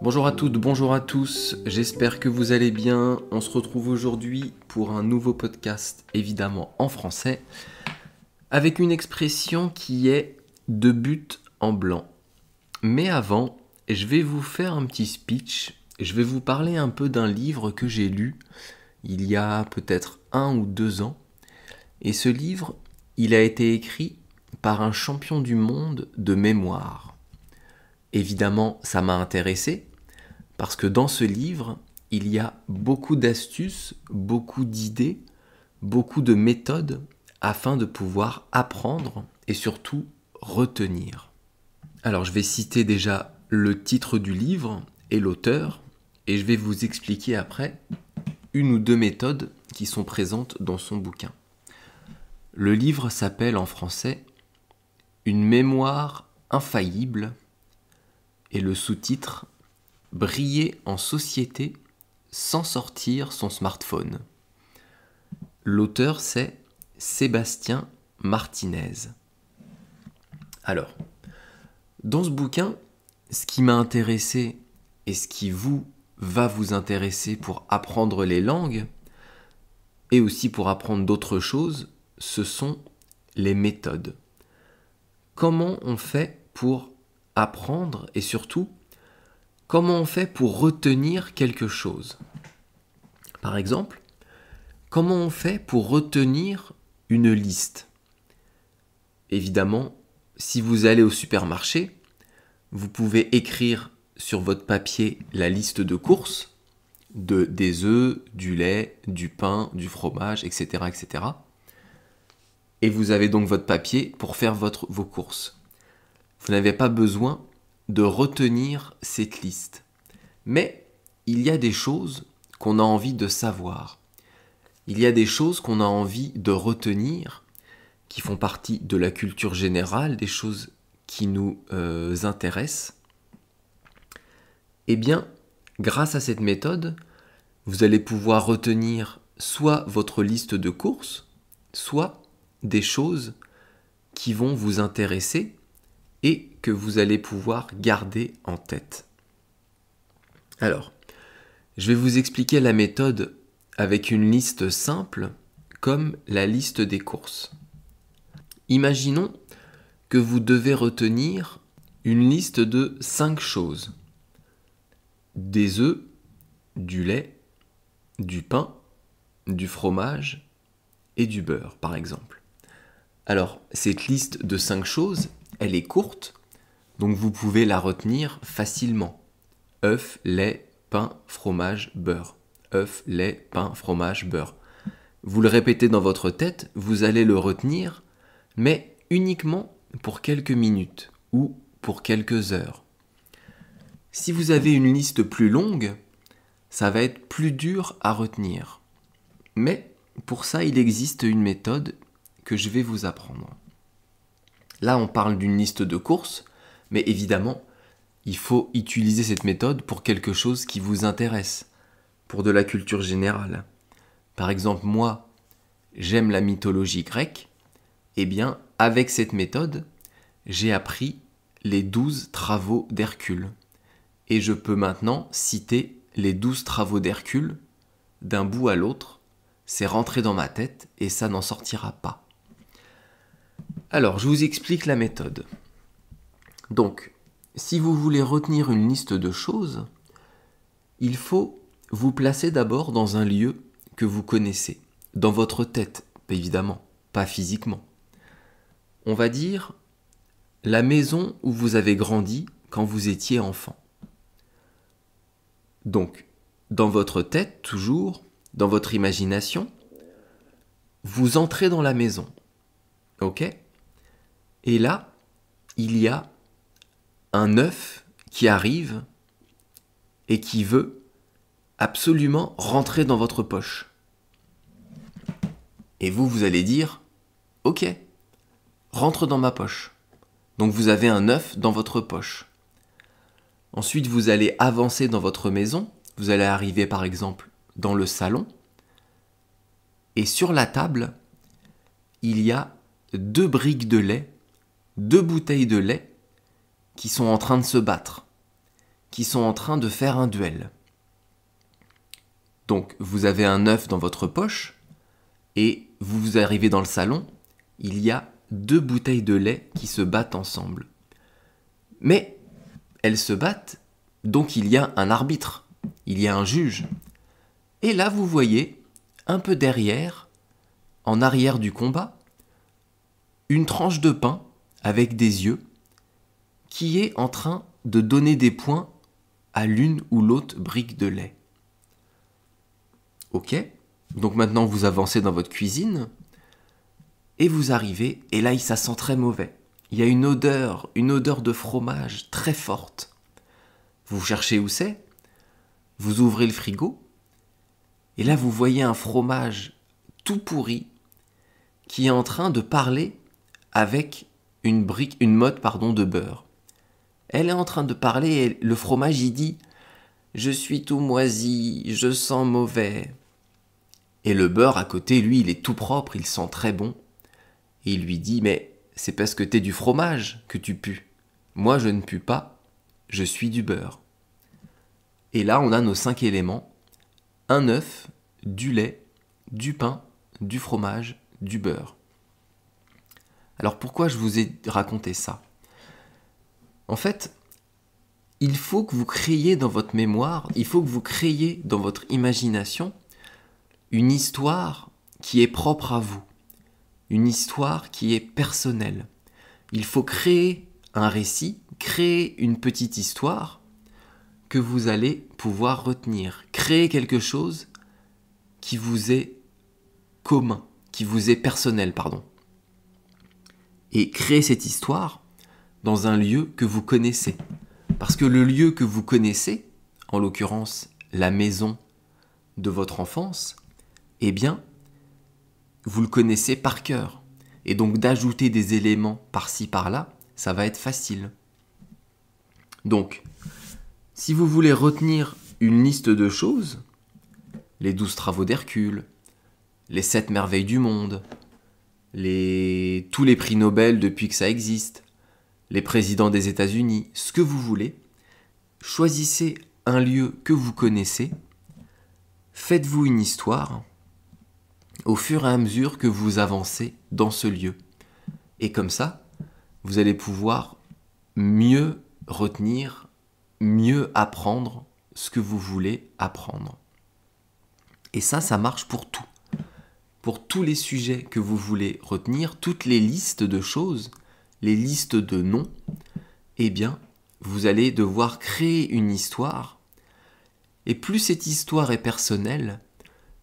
Bonjour à toutes, bonjour à tous, j'espère que vous allez bien. On se retrouve aujourd'hui pour un nouveau podcast, évidemment en français, avec une expression qui est de but en blanc. Mais avant, je vais vous faire un petit speech, je vais vous parler un peu d'un livre que j'ai lu il y a peut-être 1 ou 2 ans. Et ce livre, il a été écrit par un champion du monde de mémoire. Évidemment, ça m'a intéressé, parce que dans ce livre, il y a beaucoup d'astuces, beaucoup d'idées, beaucoup de méthodes afin de pouvoir apprendre et surtout retenir. Alors je vais citer déjà le titre du livre et l'auteur, et je vais vous expliquer après une ou deux méthodes qui sont présentes dans son bouquin. Le livre s'appelle en français « Une mémoire infaillible » et le sous-titre « Briller en société sans sortir son smartphone ». L'auteur c'est Sébastien Martinez. Alors, dans ce bouquin, ce qui m'a intéressé et ce qui va vous intéresser pour apprendre les langues et aussi pour apprendre d'autres choses, ce sont les méthodes. Comment on fait pour apprendre et surtout, comment on fait pour retenir quelque chose? Par exemple, comment on fait pour retenir une liste? Évidemment, si vous allez au supermarché, vous pouvez écrire sur votre papier la liste de courses, des œufs, du lait, du pain, du fromage, etc., etc. Et vous avez donc votre papier pour faire vos courses. Vous n'avez pas besoin de retenir cette liste. Mais il y a des choses qu'on a envie de savoir. Il y a des choses qu'on a envie de retenir, qui font partie de la culture générale, des choses qui nous intéressent. Eh bien, grâce à cette méthode, vous allez pouvoir retenir soit votre liste de courses, soit des choses qui vont vous intéresser et que vous allez pouvoir garder en tête. Alors, je vais vous expliquer la méthode avec une liste simple, comme la liste des courses. Imaginons que vous devez retenir une liste de 5 choses. Des œufs, du lait, du pain, du fromage et du beurre, par exemple. Alors, cette liste de 5 choses, elle est courte, donc vous pouvez la retenir facilement. œufs, lait, pain, fromage, beurre. œufs, lait, pain, fromage, beurre. Vous le répétez dans votre tête, vous allez le retenir, mais uniquement pour quelques minutes ou pour quelques heures. Si vous avez une liste plus longue, ça va être plus dur à retenir. Mais pour ça, il existe une méthode que je vais vous apprendre. Là, on parle d'une liste de courses, mais évidemment, il faut utiliser cette méthode pour quelque chose qui vous intéresse, pour de la culture générale. Par exemple, moi, j'aime la mythologie grecque. Eh bien, avec cette méthode, j'ai appris les 12 travaux d'Hercule. Et je peux maintenant citer les 12 travaux d'Hercule d'un bout à l'autre. C'est rentré dans ma tête et ça n'en sortira pas. Alors, je vous explique la méthode. Donc, si vous voulez retenir une liste de choses, il faut vous placer d'abord dans un lieu que vous connaissez, dans votre tête, évidemment, pas physiquement. On va dire la maison où vous avez grandi quand vous étiez enfant. Donc, dans votre tête, toujours, dans votre imagination, vous entrez dans la maison. Ok ? Et là, il y a un œuf qui arrive et qui veut absolument rentrer dans votre poche. Et vous allez dire, ok, rentre dans ma poche. Donc vous avez un œuf dans votre poche. Ensuite, vous allez avancer dans votre maison. Vous allez arriver par exemple dans le salon. Et sur la table, il y a 2 briques de lait, 2 bouteilles de lait qui sont en train de se battre, qui sont en train de faire un duel. Donc, vous avez un œuf dans votre poche, et vous arrivez dans le salon, il y a 2 bouteilles de lait qui se battent ensemble. Mais elles se battent, donc il y a un arbitre, il y a un juge. Et là, vous voyez, un peu derrière, en arrière du combat, une tranche de pain avec des yeux qui est en train de donner des points à l'une ou l'autre brique de lait. Ok, donc maintenant vous avancez dans votre cuisine et vous arrivez, et là ça sent très mauvais. Il y a une odeur de fromage très forte. Vous cherchez où c'est, vous ouvrez le frigo, et là vous voyez un fromage tout pourri qui est en train de parler avec une motte de beurre. Elle est en train de parler et le fromage il dit « Je suis tout moisi, je sens mauvais ». Et le beurre à côté, lui, il est tout propre, il sent très bon. Et il lui dit « Mais c'est parce que t'es du fromage que tu pues. Moi je ne pue pas, je suis du beurre. » Et là on a nos 5 éléments, un œuf, du lait, du pain, du fromage, du beurre. Alors pourquoi je vous ai raconté ça ? En fait, il faut que vous créiez dans votre mémoire, il faut que vous créiez dans votre imagination une histoire qui est propre à vous, une histoire qui est personnelle. Il faut créer un récit, créer une petite histoire que vous allez pouvoir retenir, créer quelque chose qui vous est commun, qui vous est personnel, Et créer cette histoire dans un lieu que vous connaissez. Parce que le lieu que vous connaissez, en l'occurrence la maison de votre enfance, eh bien, vous le connaissez par cœur. Et donc d'ajouter des éléments par-ci par-là, ça va être facile. Donc, si vous voulez retenir une liste de choses, les 12 travaux d'Hercule, les 7 merveilles du monde, tous les prix Nobel depuis que ça existe, les présidents des États-Unis, ce que vous voulez, choisissez un lieu que vous connaissez, faites-vous une histoire au fur et à mesure que vous avancez dans ce lieu. Et comme ça, vous allez pouvoir mieux retenir, mieux apprendre ce que vous voulez apprendre. Et ça marche pour tout. Pour tous les sujets que vous voulez retenir, toutes les listes de choses, les listes de noms, eh bien, vous allez devoir créer une histoire. Et plus cette histoire est personnelle,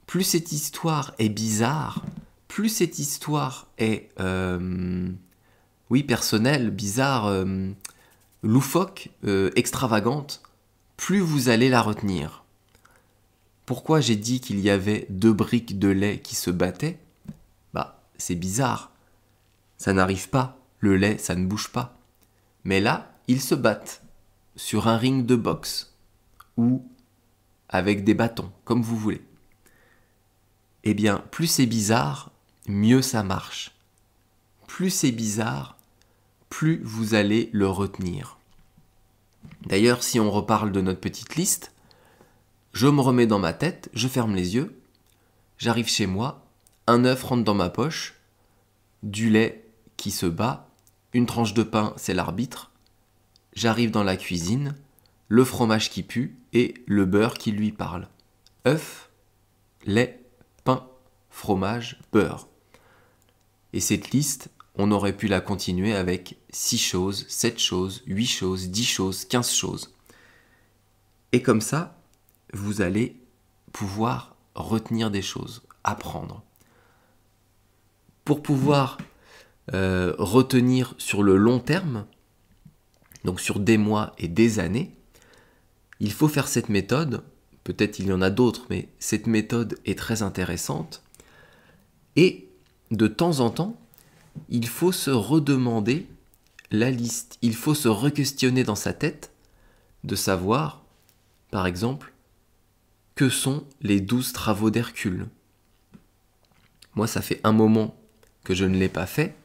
plus cette histoire est bizarre, plus cette histoire est personnelle, bizarre, loufoque, extravagante, plus vous allez la retenir. Pourquoi j'ai dit qu'il y avait 2 briques de lait qui se battaient ? C'est bizarre. Ça n'arrive pas. Le lait, ça ne bouge pas. Mais là, ils se battent sur un ring de boxe ou avec des bâtons, comme vous voulez. Eh bien, plus c'est bizarre, mieux ça marche. Plus c'est bizarre, plus vous allez le retenir. D'ailleurs, si on reparle de notre petite liste, je me remets dans ma tête, je ferme les yeux, j'arrive chez moi, un œuf rentre dans ma poche, du lait qui se bat, une tranche de pain, c'est l'arbitre, j'arrive dans la cuisine, le fromage qui pue et le beurre qui lui parle. œuf, lait, pain, fromage, beurre. Et cette liste, on aurait pu la continuer avec 6 choses, 7 choses, 8 choses, 10 choses, 15 choses. Et comme ça, vous allez pouvoir retenir des choses, apprendre. Pour pouvoir retenir sur le long terme, donc sur des mois et des années, il faut faire cette méthode. Peut-être il y en a d'autres, mais cette méthode est très intéressante. Et de temps en temps, il faut se redemander la liste. Il faut se re-questionner dans sa tête de savoir, par exemple, que sont les 12 travaux d'Hercule. Moi, ça fait un moment que je ne l'ai pas fait.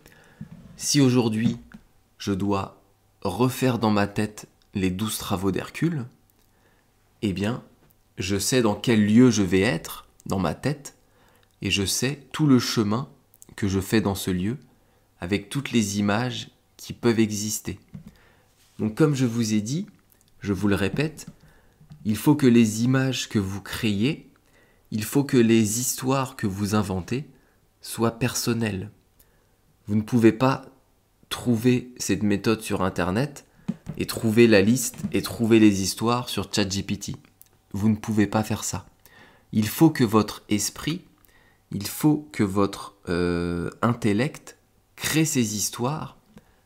Si aujourd'hui, je dois refaire dans ma tête les 12 travaux d'Hercule, eh bien, je sais dans quel lieu je vais être dans ma tête et je sais tout le chemin que je fais dans ce lieu avec toutes les images qui peuvent exister. Donc comme je vous ai dit, je vous le répète, il faut que les images que vous créez, il faut que les histoires que vous inventez soient personnelles. Vous ne pouvez pas trouver cette méthode sur Internet et trouver la liste et trouver les histoires sur ChatGPT. Vous ne pouvez pas faire ça. Il faut que votre esprit, il faut que votre intellect crée ces histoires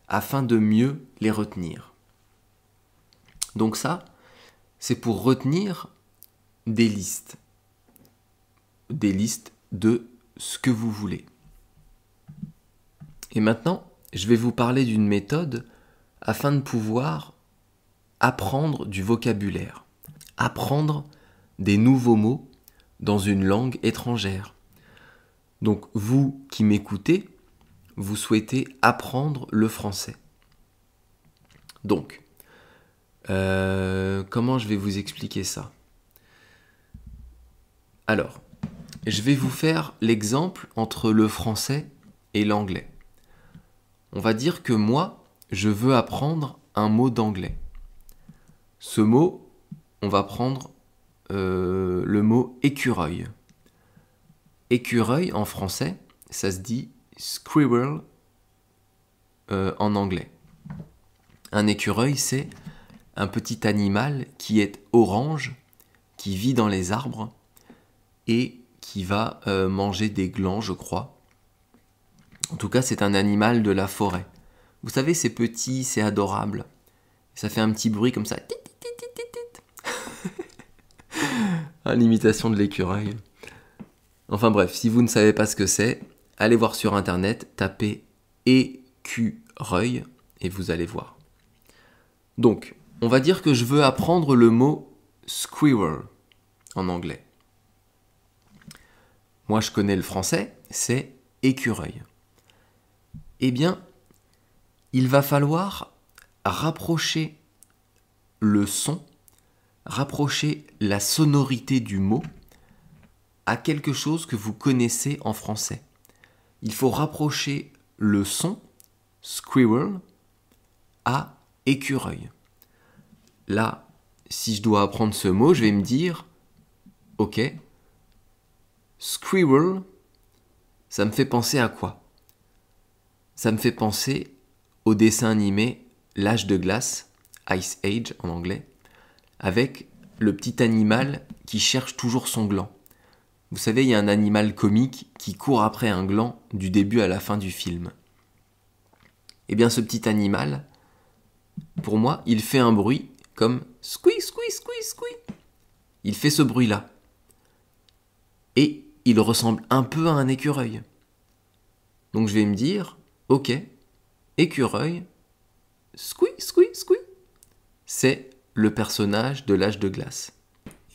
afin de mieux les retenir. Donc ça, c'est pour retenir des listes de ce que vous voulez. Et maintenant, je vais vous parler d'une méthode afin de pouvoir apprendre du vocabulaire, apprendre des nouveaux mots dans une langue étrangère. Donc vous qui m'écoutez, vous souhaitez apprendre le français. Donc, comment je vais vous expliquer ça ? Alors, je vais vous faire l'exemple entre le français et l'anglais. On va dire que moi, je veux apprendre un mot d'anglais. Ce mot, on va prendre le mot écureuil. Écureuil en français, ça se dit squirrel en anglais. Un écureuil, c'est un petit animal qui est orange, qui vit dans les arbres et qui va manger des glands, je crois. En tout cas, c'est un animal de la forêt. Vous savez, c'est petit, c'est adorable. Ça fait un petit bruit comme ça. Ah, l'imitation de l'écureuil. Enfin bref, si vous ne savez pas ce que c'est, allez voir sur Internet, tapez écureuil et vous allez voir. Donc, on va dire que je veux apprendre le mot squirrel en anglais. Moi, je connais le français, c'est écureuil. Eh bien, il va falloir rapprocher le son, rapprocher la sonorité du mot à quelque chose que vous connaissez en français. Il faut rapprocher le son, squirrel, à écureuil. Là, si je dois apprendre ce mot, je vais me dire, ok, squirrel, ça me fait penser à quoi ? Ça me fait penser au dessin animé L'âge de glace, Ice Age en anglais, avec le petit animal qui cherche toujours son gland. Vous savez, il y a un animal comique qui court après un gland du début à la fin du film. Eh bien, ce petit animal, pour moi, il fait un bruit comme squeak, squeak, squeak, squeak. Il fait ce bruit-là. Et il ressemble un peu à un écureuil. Donc je vais me dire, ok, écureuil, squeak, squeak, squeak. C'est le personnage de l'âge de glace.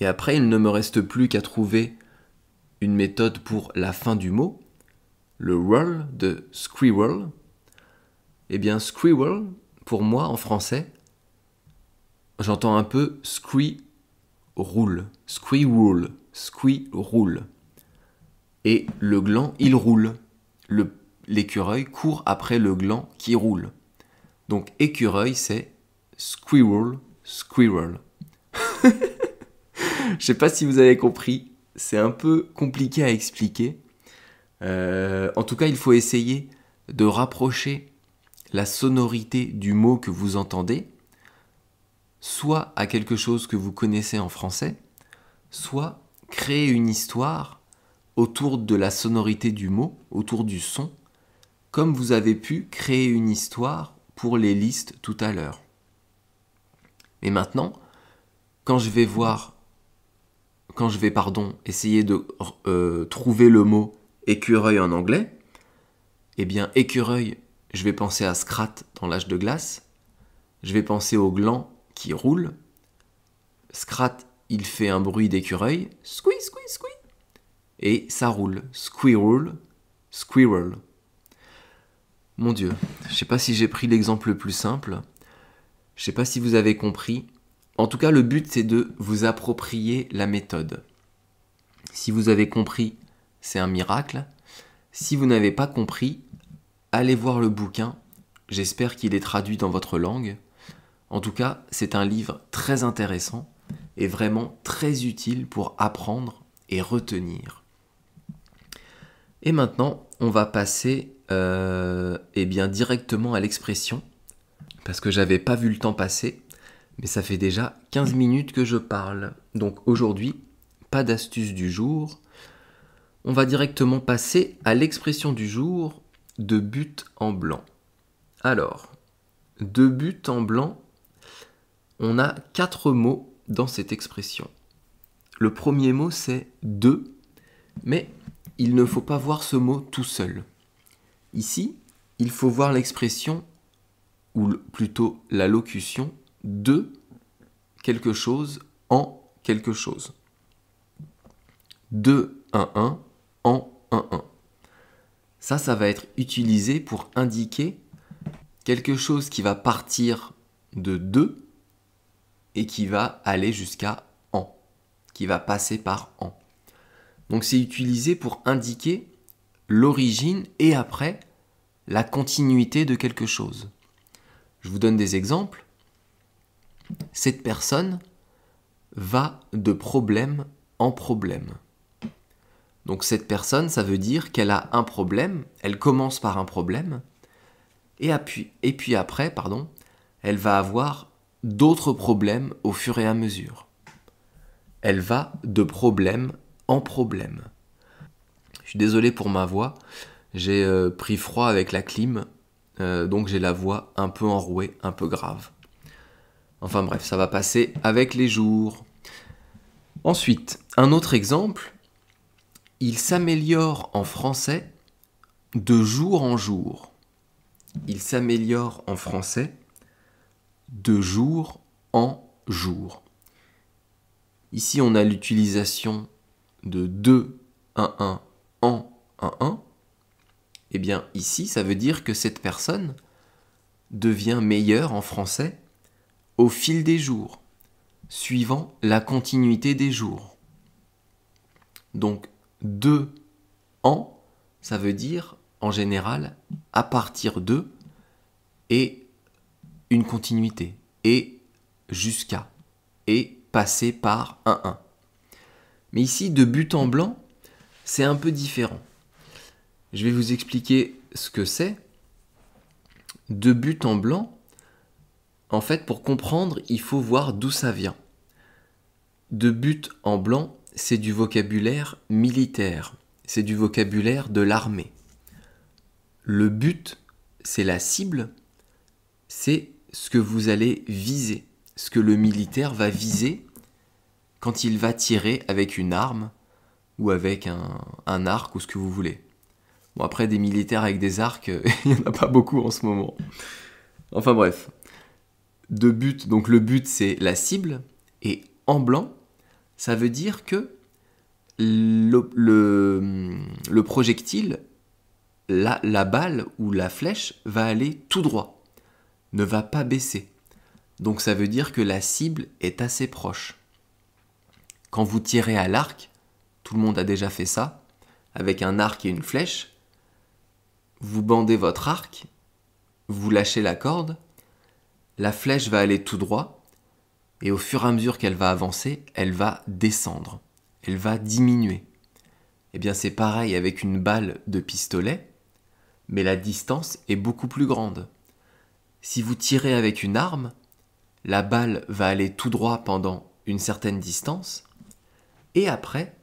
Et après, il ne me reste plus qu'à trouver une méthode pour la fin du mot, le roll de squirrel. Eh bien, squirrel, pour moi, en français, j'entends un peu squirrel, squirrel. Et le gland, il roule. L'écureuil court après le gland qui roule. Donc, écureuil, c'est squirrel. Je sais pas si vous avez compris, c'est un peu compliqué à expliquer. En tout cas, il faut essayer de rapprocher la sonorité du mot que vous entendez, soit à quelque chose que vous connaissez en français, soit créer une histoire autour de la sonorité du mot, autour du son, comme vous avez pu créer une histoire pour les listes tout à l'heure. Et maintenant, quand je vais essayer de trouver le mot écureuil en anglais, eh bien écureuil, je vais penser à Scrat dans l'âge de glace, je vais penser au gland qui roule, Scrat, il fait un bruit d'écureuil, squeak, squeak, squeak, et ça roule, squirrel. Mon Dieu, je sais pas si j'ai pris l'exemple le plus simple, je sais pas si vous avez compris, En tout cas, le but, c'est de vous approprier la méthode. Si vous avez compris, c'est un miracle. Si vous n'avez pas compris, allez voir le bouquin. J'espère qu'il est traduit dans votre langue. En tout cas, c'est un livre très intéressant et vraiment très utile pour apprendre et retenir. Et maintenant, on va passer directement à l'expression, parce que j'avais pas vu le temps passer, mais ça fait déjà 15 minutes que je parle. Donc aujourd'hui, pas d'astuce du jour. On va directement passer à l'expression du jour de but en blanc. Alors, de but en blanc, on a 4 mots dans cette expression. Le premier mot, c'est de, mais il ne faut pas voir ce mot tout seul. Ici, il faut voir l'expression, ou plutôt la locution, de quelque chose en quelque chose. De 1 en 1. Ça va être utilisé pour indiquer quelque chose qui va partir de 2 et qui va aller jusqu'à en, qui va passer par en. Donc c'est utilisé pour indiquer l'origine et après la continuité de quelque chose. Je vous donne des exemples. Cette personne va de problème en problème. Donc cette personne, ça veut dire qu'elle a un problème, elle commence par un problème, et puis après, elle va avoir d'autres problèmes au fur et à mesure. Elle va de problème en problème. Je suis désolé pour ma voix, j'ai pris froid avec la clim, donc j'ai la voix un peu enrouée, un peu grave. Enfin bref, ça va passer avec les jours. Ensuite, un autre exemple, il s'améliore en français de jour en jour. Il s'améliore en français de jour en jour. Ici, on a l'utilisation de 2, 1, en 1. Eh bien, ici, ça veut dire que cette personne devient meilleure en français au fil des jours, suivant la continuité des jours. Donc, 2 en, ça veut dire, en général, à partir de, et une continuité, et jusqu'à, et passer par 1. Mais ici, de but en blanc, c'est un peu différent. Je vais vous expliquer ce que c'est. De but en blanc, en fait, pour comprendre, il faut voir d'où ça vient. De but en blanc, c'est du vocabulaire militaire, c'est du vocabulaire de l'armée. Le but, c'est la cible, c'est ce que vous allez viser, ce que le militaire va viser quand il va tirer avec une arme ou avec un arc ou ce que vous voulez. Bon, après, des militaires avec des arcs, il n'y en a pas beaucoup en ce moment. Enfin bref. De but, donc le but, c'est la cible, et en blanc, ça veut dire que le projectile, la balle ou la flèche va aller tout droit, ne va pas baisser. Donc ça veut dire que la cible est assez proche. Quand vous tirez à l'arc, tout le monde a déjà fait ça, avec un arc et une flèche, vous bandez votre arc, vous lâchez la corde, la flèche va aller tout droit, et au fur et à mesure qu'elle va avancer, elle va descendre, elle va diminuer. Eh bien c'est pareil avec une balle de pistolet, mais la distance est beaucoup plus grande. Si vous tirez avec une arme, la balle va aller tout droit pendant une certaine distance, et après,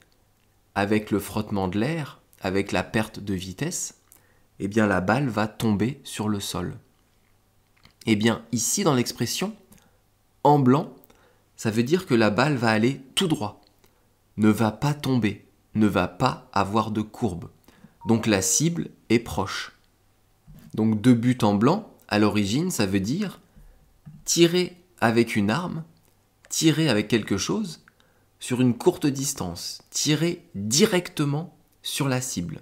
avec le frottement de l'air, avec la perte de vitesse, eh bien la balle va tomber sur le sol. Eh bien ici dans l'expression, en blanc, ça veut dire que la balle va aller tout droit, ne va pas tomber, ne va pas avoir de courbe. Donc la cible est proche. Donc de but en blanc, à l'origine, ça veut dire tirer avec une arme, tirer avec quelque chose sur une courte distance, tirer directement sur la cible.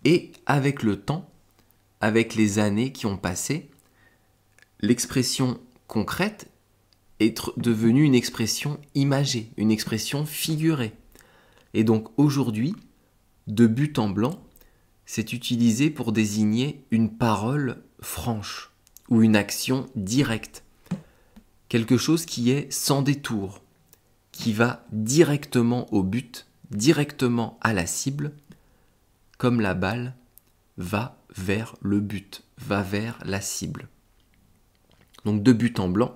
Et avec le temps, avec les années qui ont passé, l'expression concrète être devenue une expression imagée, une expression figurée. Et donc aujourd'hui, de but en blanc, c'est utilisé pour désigner une parole franche ou une action directe. Quelque chose qui est sans détour, qui va directement au but, directement à la cible, comme la balle va vers le but, va vers la cible. Donc de but en blanc,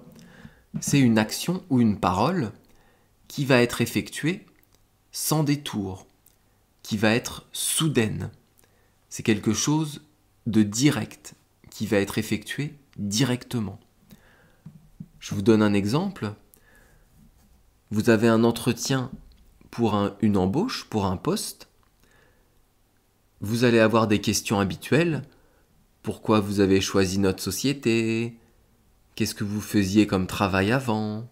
c'est une action ou une parole qui va être effectuée sans détour, qui va être soudaine. C'est quelque chose de direct, qui va être effectué directement. Je vous donne un exemple. Vous avez un entretien pour une embauche, pour un poste. Vous allez avoir des questions habituelles. Pourquoi vous avez choisi notre société ? Qu'est-ce que vous faisiez comme travail avant ?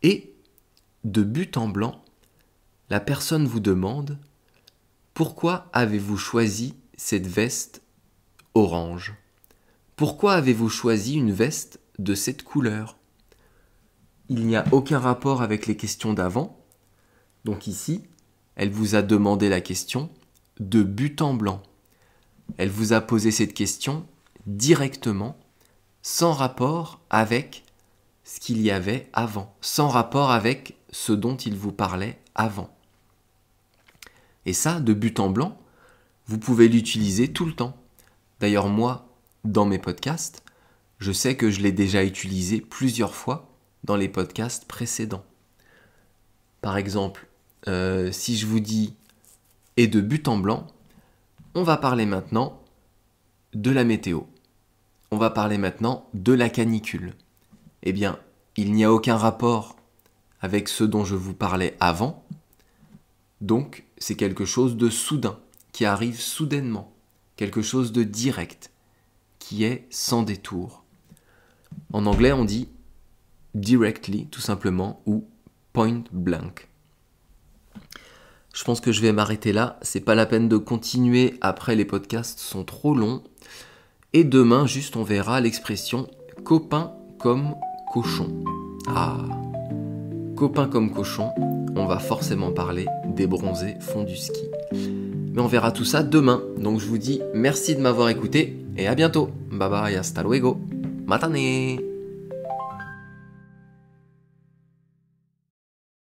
Et, de but en blanc, la personne vous demande « Pourquoi avez-vous choisi cette veste orange ? Pourquoi avez-vous choisi une veste de cette couleur ?» Il n'y a aucun rapport avec les questions d'avant. Donc ici, elle vous a demandé la question de but en blanc. Elle vous a posé cette question directement, sans rapport avec ce qu'il y avait avant, sans rapport avec ce dont il vous parlait avant. Et ça, de but en blanc, vous pouvez l'utiliser tout le temps. D'ailleurs, moi, dans mes podcasts, je sais que je l'ai déjà utilisé plusieurs fois dans les podcasts précédents. Par exemple, si je vous dis « et de but en blanc », on va parler maintenant de la météo. On va parler maintenant de la canicule. Eh bien, il n'y a aucun rapport avec ce dont je vous parlais avant, donc c'est quelque chose de soudain, qui arrive soudainement, quelque chose de direct, qui est sans détour. En anglais, on dit directly, tout simplement, ou point blank. Je pense que je vais m'arrêter là. C'est pas la peine de continuer. Après, les podcasts sont trop longs. Et demain, juste, on verra l'expression copain comme cochon. Ah, copain comme cochon. On va forcément parler des bronzés font du ski. Mais on verra tout ça demain. Donc je vous dis merci de m'avoir écouté et à bientôt. Bye bye, hasta luego. Matane.